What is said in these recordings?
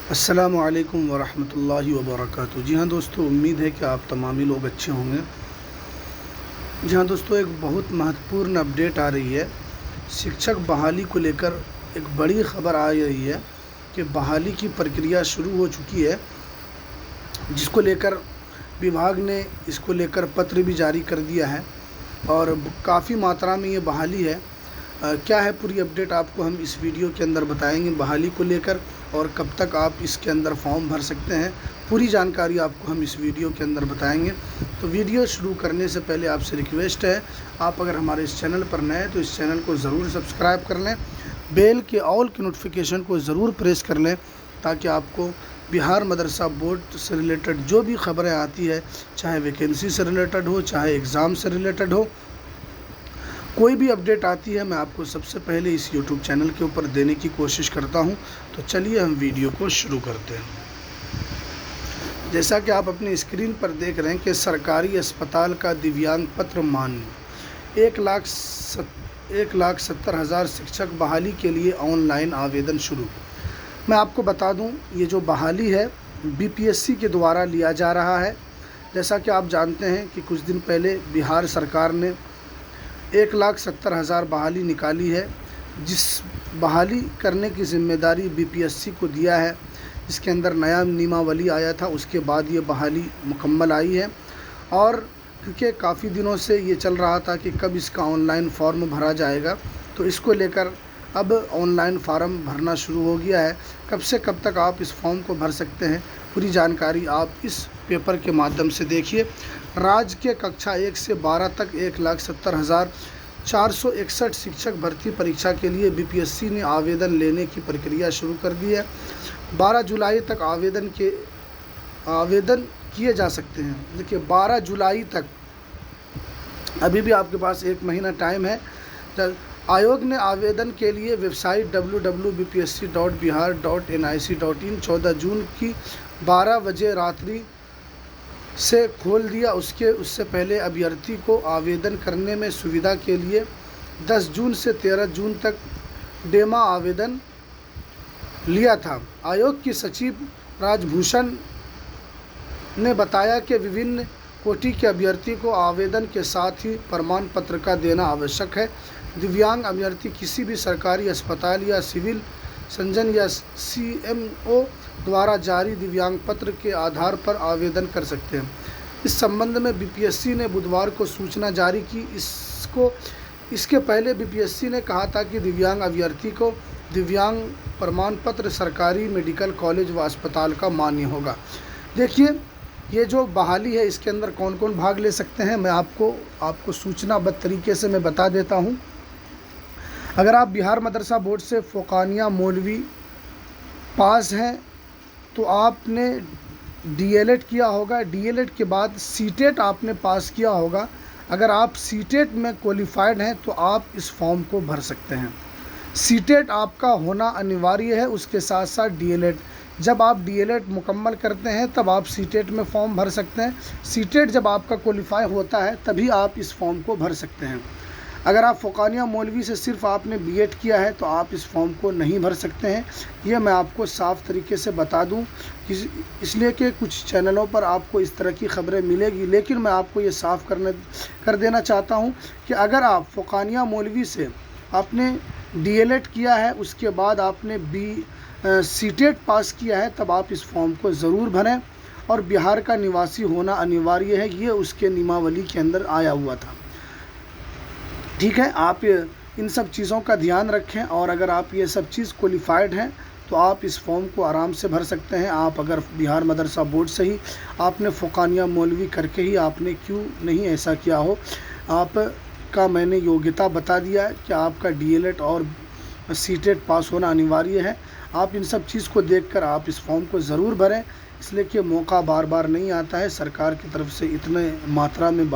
अस्सलामु अलैकुम वरहमतुल्लाहि वबरकातुहू। जी हाँ दोस्तों, उम्मीद है कि आप तमामी लोग अच्छे होंगे। जी हाँ दोस्तों, एक बहुत महत्वपूर्ण अपडेट आ रही है। शिक्षक बहाली को लेकर एक बड़ी खबर आ रही है कि बहाली की प्रक्रिया शुरू हो चुकी है, जिसको लेकर विभाग ने इसको लेकर पत्र भी जारी कर दिया है और काफ़ी मात्रा में ये बहाली है। क्या है पूरी अपडेट आपको हम इस वीडियो के अंदर बताएंगे बहाली को लेकर, और कब तक आप इसके अंदर फॉर्म भर सकते हैं। पूरी जानकारी आपको हम इस वीडियो के अंदर बताएंगे। तो वीडियो शुरू करने से पहले आपसे रिक्वेस्ट है, आप अगर हमारे इस चैनल पर नए हैं तो इस चैनल को ज़रूर सब्सक्राइब कर लें, बेल के ऑल के नोटिफिकेशन को ज़रूर प्रेस कर लें, ताकि आपको बिहार मदरसा बोर्ड से रिलेटेड जो भी खबरें आती है, चाहे वैकेंसी से रिलेटेड हो, चाहे एग्ज़ाम से रिलेटेड हो, कोई भी अपडेट आती है मैं आपको सबसे पहले इस YouTube चैनल के ऊपर देने की कोशिश करता हूं। तो चलिए हम वीडियो को शुरू करते हैं। जैसा कि आप अपनी स्क्रीन पर देख रहे हैं कि सरकारी अस्पताल का दिव्यांग पत्र मान्य। 1,70,000 शिक्षक बहाली के लिए ऑनलाइन आवेदन शुरू। मैं आपको बता दूं, ये जो बहाली है BPSC के द्वारा लिया जा रहा है। जैसा कि आप जानते हैं कि कुछ दिन पहले बिहार सरकार ने 1,70,000 बहाली निकाली है, जिस बहाली करने की ज़िम्मेदारी BPSC को दिया है। इसके अंदर नया नियमावली आया था, उसके बाद ये बहाली मुकम्मल आई है। और क्योंकि काफ़ी दिनों से ये चल रहा था कि कब इसका ऑनलाइन फॉर्म भरा जाएगा, तो इसको लेकर अब ऑनलाइन फार्म भरना शुरू हो गया है। कब से कब तक आप इस फॉर्म को भर सकते हैं, पूरी जानकारी आप इस पेपर के माध्यम से देखिए। राज्य के कक्षा 1 से 12 तक 1,70,461 शिक्षक भर्ती परीक्षा के लिए BPSC ने आवेदन लेने की प्रक्रिया शुरू कर दी है। 12 जुलाई तक आवेदन किए जा सकते हैं। देखिए 12 जुलाई तक अभी भी आपके पास 1 महीना टाइम है। आयोग ने आवेदन के लिए वेबसाइट www.bpsc.bihar.nic.in 14 जून की 12 बजे रात्रि से खोल दिया। उससे पहले अभ्यर्थी को आवेदन करने में सुविधा के लिए 10 जून से 13 जून तक डेमा आवेदन लिया था। आयोग की सचिव राजभूषण ने बताया कि विभिन्न कोटि के अभ्यर्थी को आवेदन के साथ ही प्रमाण पत्र का देना आवश्यक है। दिव्यांग अभ्यर्थी किसी भी सरकारी अस्पताल या सिविल सर्जन या CMO द्वारा जारी दिव्यांग पत्र के आधार पर आवेदन कर सकते हैं। इस संबंध में BPSC ने बुधवार को सूचना जारी की। इसके पहले BPSC ने कहा था कि दिव्यांग अभ्यर्थी को दिव्यांग प्रमाण पत्र सरकारी मेडिकल कॉलेज व अस्पताल का मान्य होगा। देखिए ये जो बहाली है, इसके अंदर कौन कौन भाग ले सकते हैं, मैं आपको सूचनाबद्ध तरीके से मैं बता देता हूँ। अगर आप बिहार मदरसा बोर्ड से फ़ोकानिया मौलवी पास हैं तो आपने DLED किया होगा। DLED के बाद CTET आपने पास किया होगा। अगर आप CTET में क्वालिफाइड हैं तो आप इस फॉर्म को भर सकते हैं। CTET आपका होना अनिवार्य है, उसके साथ साथ DLED। जब आप DLED मुकम्मल करते हैं तब आप CTET में फॉर्म भर सकते हैं। CTET जब आपका क्वालिफाई होता है तभी आप इस फॉर्म को भर सकते हैं। अगर आप फ़ोकानिया मौलवी से सिर्फ आपने B.Ed किया है तो आप इस फॉर्म को नहीं भर सकते हैं। ये मैं आपको साफ़ तरीके से बता दूं, इसलिए कि कुछ चैनलों पर आपको इस तरह की खबरें मिलेगी। लेकिन मैं आपको ये साफ़ कर देना चाहता हूं कि अगर आप फ़ोकानिया मौलवी से आपने DLED किया है, उसके बाद आपने CTET पास किया है, तब आप इस फॉर्म को ज़रूर भरें। और बिहार का निवासी होना अनिवार्य है, ये उसके नियमावली के अंदर आया हुआ था। ठीक है, आप इन सब चीज़ों का ध्यान रखें, और अगर आप ये सब चीज़ क्वालिफाइड हैं तो आप इस फॉर्म को आराम से भर सकते हैं। आप अगर बिहार मदरसा बोर्ड से ही आपने फ़ोकानिया मौलवी करके ही आपने क्यों नहीं ऐसा किया हो, आपका मैंने योग्यता बता दिया है कि आपका DLED और CTET पास होना अनिवार्य है। आप इन सब चीज़ को देखकर आप इस फॉर्म को ज़रूर भरें, इसलिए कि मौका बार बार नहीं आता है। सरकार की तरफ से इतने मात्रा में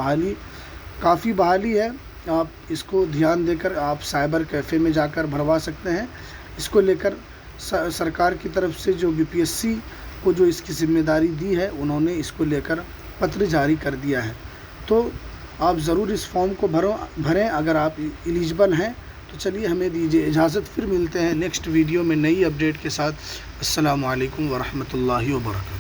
काफ़ी बहाली है। आप इसको ध्यान देकर आप साइबर कैफ़े में जाकर भरवा सकते हैं। इसको लेकर सरकार की तरफ से जो BPSC को जो इसकी ज़िम्मेदारी दी है, उन्होंने इसको लेकर पत्र जारी कर दिया है। तो आप ज़रूर इस फॉर्म को भरें। अगर आप एलिजिबल हैं तो चलिए हमें दीजिए इजाज़त, फिर मिलते हैं नेक्स्ट वीडियो में नई अपडेट के साथ। अस्सलामु अलैकुम वरहमतुल्लाहि वबरकातुहू।